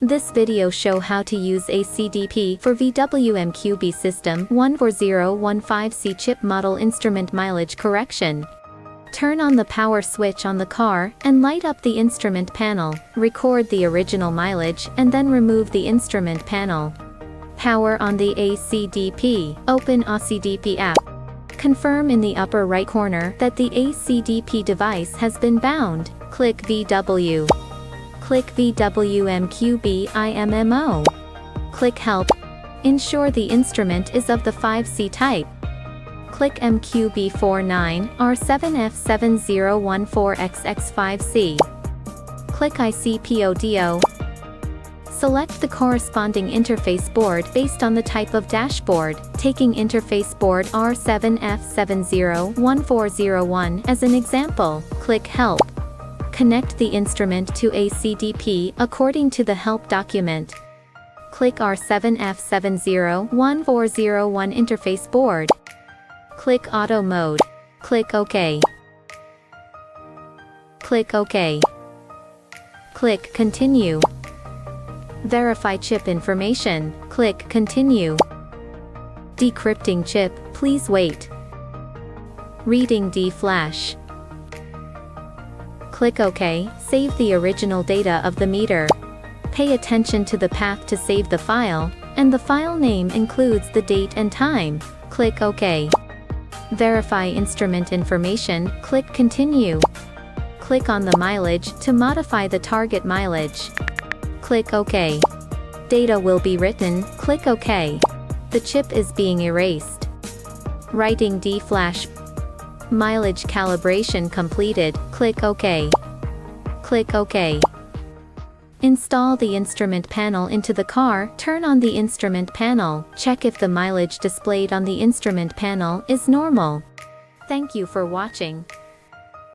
This video show how to use ACDP for VW MQB system 14015C chip model instrument mileage correction. Turn on the power switch on the car and light up the instrument panel. Record the original mileage and then remove the instrument panel. Power on the ACDP. Open ACDP app. Confirm in the upper right corner that the ACDP device has been bound. Click VW. Click VW MQB IMMO. Click Help. Ensure the instrument is of the 5C type. Click MQB 49 R7F71401 Click ICPODO. Select the corresponding interface board based on the type of dashboard, taking interface board R7F71401 as an example. Click Help. Connect the instrument to ACDP according to the help document. Click R7F71401 interface board. Click Auto Mode. Click OK. Click OK. Click Continue. Verify chip information. Click Continue. Decrypting chip, please wait. Reading D-flash. Click OK. Save the original data of the meter. Pay attention to the path to save the file, and the file name includes the date and time. Click OK. Verify instrument information. Click Continue. Click on the mileage to modify the target mileage. Click OK. Data will be written. Click OK. The chip is being erased. Writing D-flash. Mileage calibration completed. Click OK. Click OK. Install the instrument panel into the car. Turn on the instrument panel. Check if the mileage displayed on the instrument panel is normal. Thank you for watching.